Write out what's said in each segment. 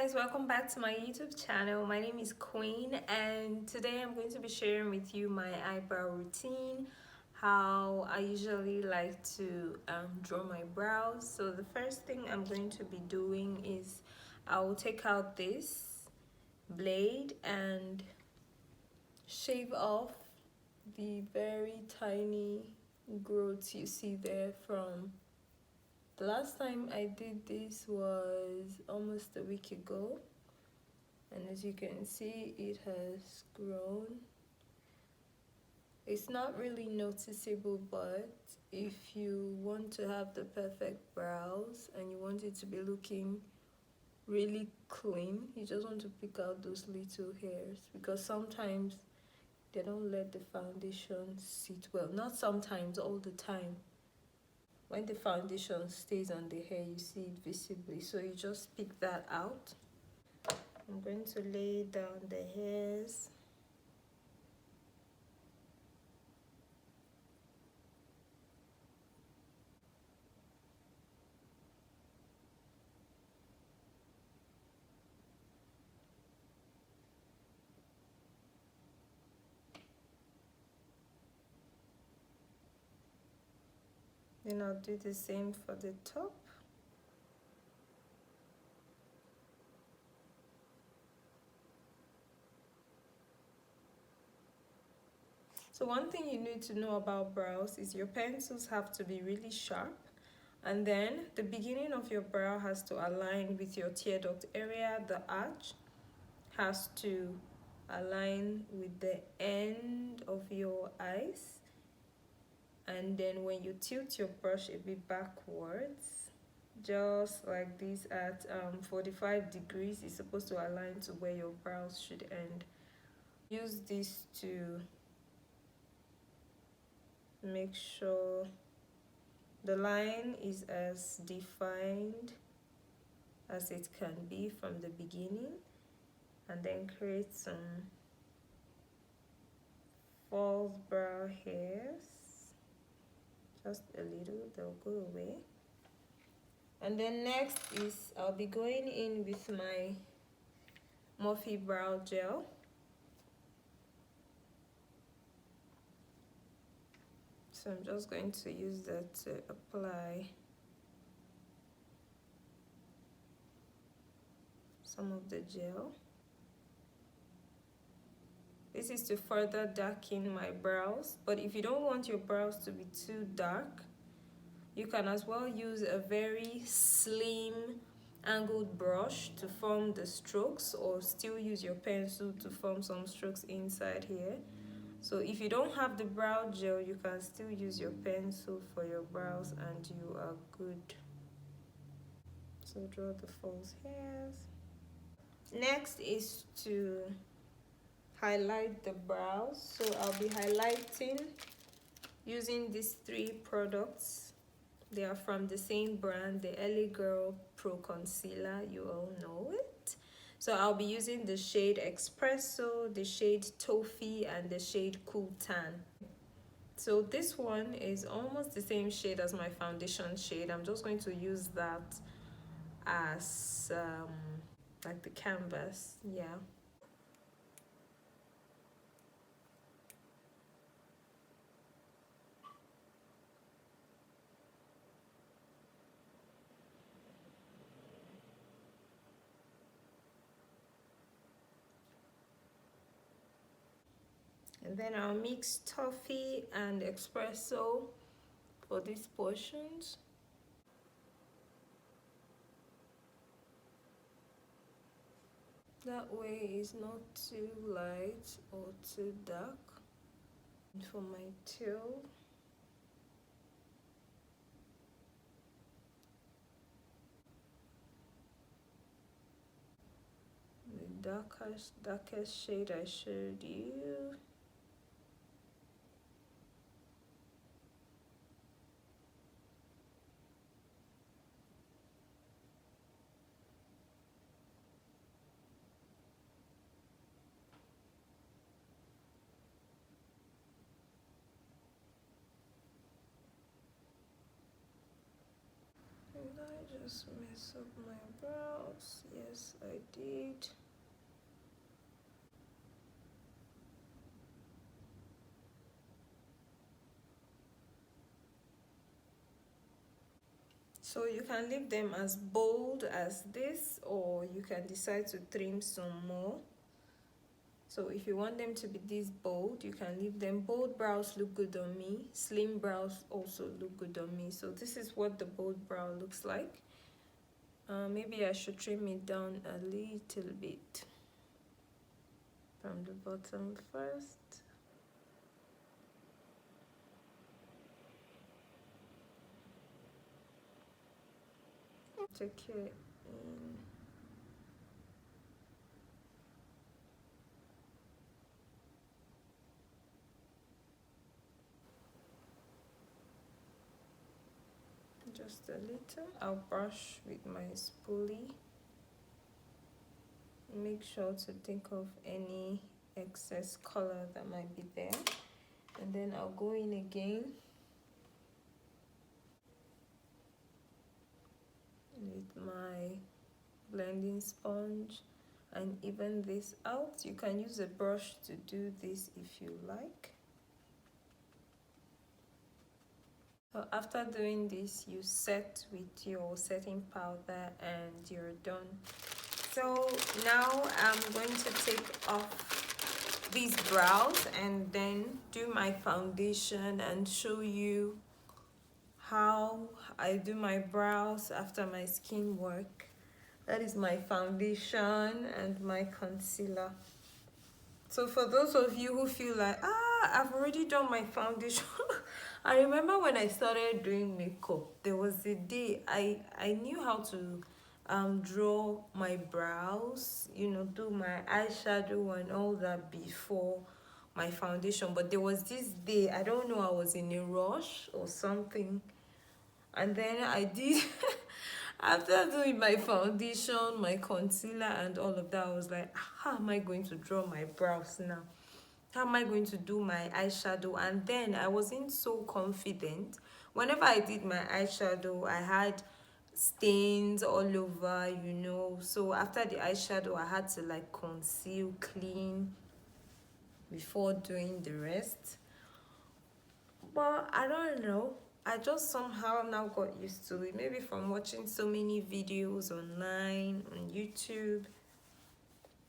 Guys, welcome back to my YouTube channel. My name is Queen and today I'm going to be sharing with you my eyebrow routine, how I usually like to draw my brows. So the first thing I'm going to be doing is I will take out this blade and shave off the very tiny growths you see there from the last time I did this was almost a week ago, and as you can see, it has grown. It's not really noticeable, but if you want to have the perfect brows and you want it to be looking really clean, you just want to pick out those little hairs, because sometimes they don't let the foundation sit well. Not sometimes, all the time. When the foundation stays on the hair, you see it visibly, so you just pick that out. I'm going to lay down the hairs. Then I'll do the same for the top. So one thing you need to know about brows is your pencils have to be really sharp, and then the beginning of your brow has to align with your tear duct area. The arch has to align with the end of your eyes, and then when you tilt your brush a bit backwards, just like this at 45 degrees, it's supposed to align to where your brows should end. Use this to make sure the line is as defined as it can be from the beginning, and then create some false brow hairs, just a little, they'll go away. And then next is I'll be going in with my Morphe Brow Gel. So I'm just going to use that to apply some of the gel. This is to further darken my brows, but if you don't want your brows to be too dark, you can as well use a very slim angled brush to form the strokes, or still use your pencil to form some strokes inside here. So if you don't have the brow gel, you can still use your pencil for your brows and you are good. So draw the false hairs. Next is to highlight the brows. So I'll be highlighting using these three products. They are from the same brand, the LA Girl Pro Concealer. You all know it. So I'll be using the shade Espresso, the shade Toffee, and the shade Cool Tan. So this one is almost the same shade as my foundation shade. I'm just going to use that as like the canvas, yeah. And then I'll mix Toffee and Espresso for these portions. That way it's not too light or too dark. And for my tail, the darkest shade I showed you. Did I just mess up my brows? Yes, I So you can leave them as bold as this, or you can decide to trim some more. So if you want them to be this bold, you can leave them. Bold brows look good on me. Slim brows also look good on me. So this is what the bold brow looks like. Maybe I should trim it down a little bit from the bottom first. Take it in. Just a little. I'll brush with my spoolie. Make sure to take off any excess color that might be there. And then I'll go in again with my blending sponge and even this out. You can use a brush to do this if you like. So after doing this, you set with your setting powder and you're done. So now I'm going to take off these brows and then do my foundation and show you how I do my brows after my skin work. That is my foundation and my concealer. So for those of you who feel like, I've already done my foundation. I remember when I started doing makeup, there was a day I knew how to draw my brows, you know, do my eyeshadow and all that before my foundation. But there was this day, I don't know, I was in a rush or something. And then I did, after doing my foundation, my concealer and all of that, I was like, how am I going to draw my brows now? How am I going to do my eyeshadow? And then I wasn't so confident. Whenever I did my eyeshadow, I had stains all over, you know. So after the eyeshadow, I had to like conceal, clean before doing the rest. But I don't know. I just somehow now got used to it. Maybe from watching so many videos online, on YouTube.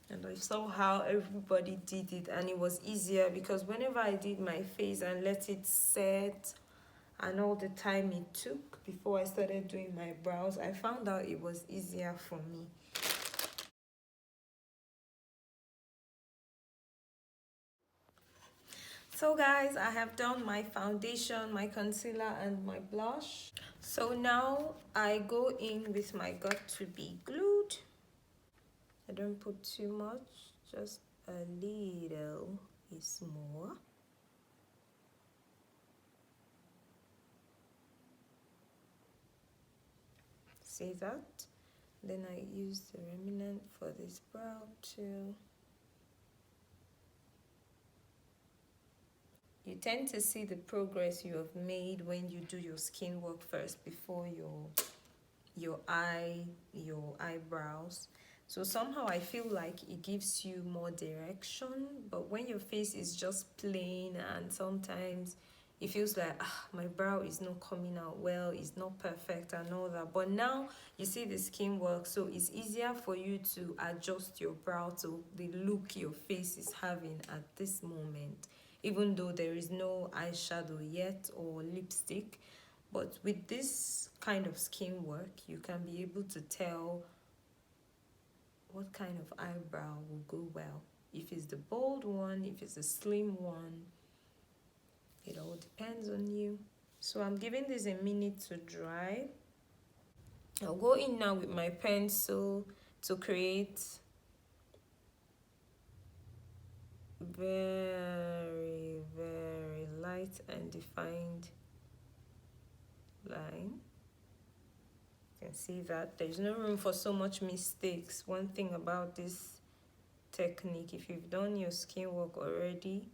And I saw how everybody did it, and it was easier because whenever I did my face and let it set and all the time it took before I started doing my brows, I found out it was easier for me. So guys, I have done my foundation, my concealer and my blush. So now I go in with my got to be glued. I don't put too much, just a little is more. See that? Then I use the remnant for this brow too. You tend to see the progress you have made when you do your skin work first before your eyebrows. So somehow I feel like it gives you more direction, but when your face is just plain and sometimes it feels like my brow is not coming out well, it's not perfect and all that. But now you see the skin work, so it's easier for you to adjust your brow to the look your face is having at this moment, even though there is no eyeshadow yet or lipstick. But with this kind of skin work, you can be able to tell what kind of eyebrow will go well. If it's the bold one, if it's a slim one, it all depends on you. So I'm giving this a minute to dry. I'll go in now with my pencil to create very, very light and defined line. You can see that there's no room for so much mistakes. One thing about this technique, if you've done your skin work already,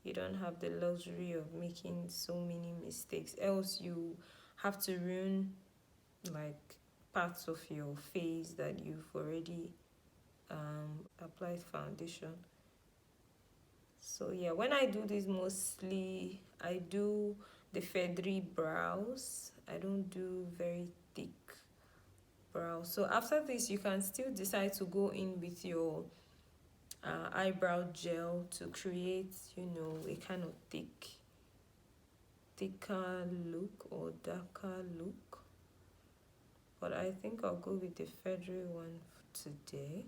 you don't have the luxury of making so many mistakes, else you have to ruin like parts of your face that you've already applied foundation. So yeah, when I do this, mostly I do the feathery brows I don't do very thick brows. So after this, you can still decide to go in with your eyebrow gel to create, you know, a kind of thicker look or darker look. But I think I'll go with the feathery one today.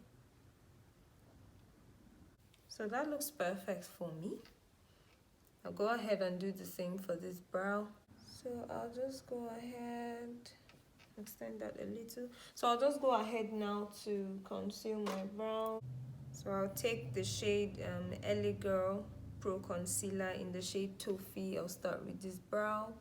So that looks perfect for me. I'll go ahead and do the same for this brow. So I'll just go ahead, extend that a little. So I'll just go ahead now to conceal my brow. So I'll take the shade LA Girl Pro Concealer in the shade Toffee. I'll start with this brow.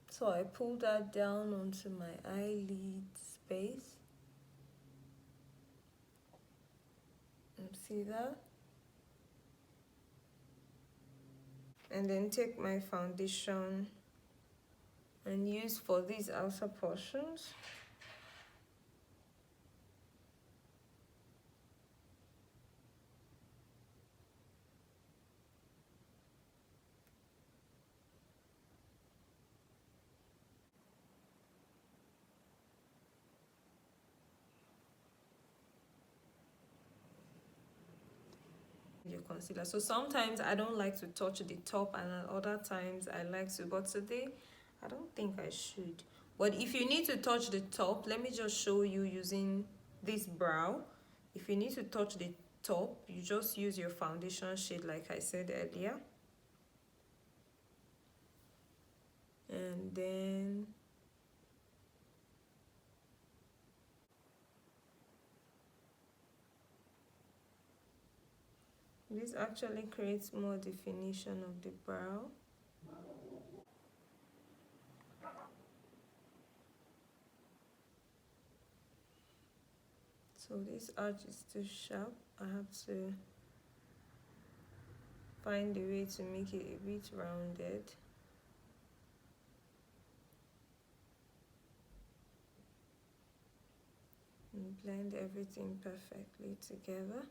So I pull that down onto my eyelid space. And see that? And then take my foundation and use for these outer portions. Your concealer. So sometimes I don't like to touch the top, and at other times I like to, but today I don't think I should. But if you need to touch the top, let me just show you using this brow. If you need to touch the top, you just use your foundation shade like I said earlier, and then this actually creates more definition of the brow. So this arch is too sharp. I have to find a way to make it a bit rounded. And blend everything perfectly together.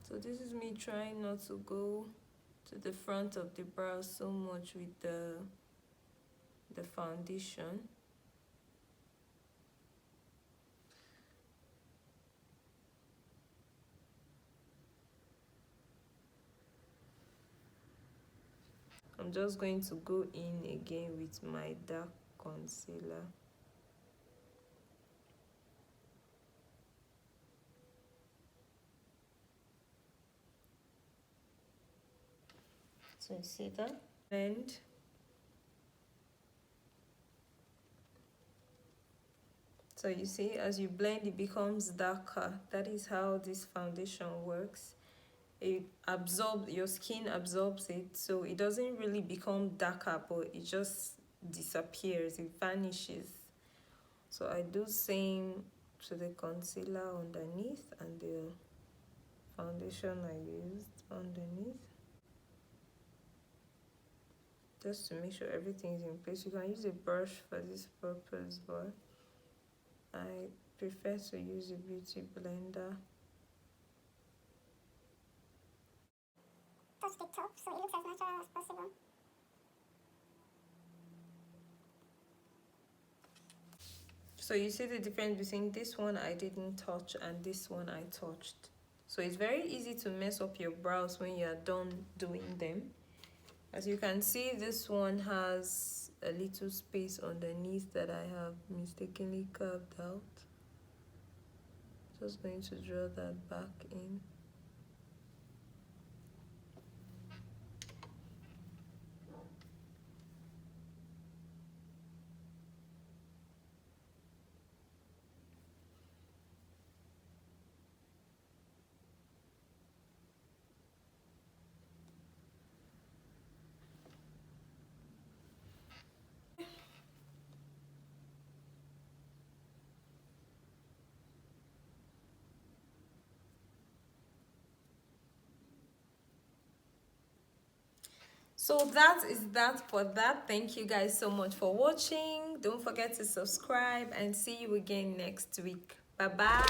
So this is me trying not to go to the front of the brow so much with the foundation. I'm just going to go in again with my dark concealer. So you see that? And so you see, as you blend, it becomes darker. That is how this foundation works. It absorbs, your skin absorbs it, so it doesn't really become darker, but it just disappears, it vanishes. So I do same to the concealer underneath and the foundation I used underneath, just to make sure everything is in place. You can use a brush for this purpose, but I prefer to use a beauty blender. Touch the top so it looks as natural as possible. So you see the difference between this one I didn't touch and this one I touched. So it's very easy to mess up your brows when you're done doing them. As you can see, this one has a little space underneath that I have mistakenly carved out. Just going to draw that back in. So that is that for that. Thank you guys so much for watching. Don't forget to subscribe and see you again next week. Bye bye.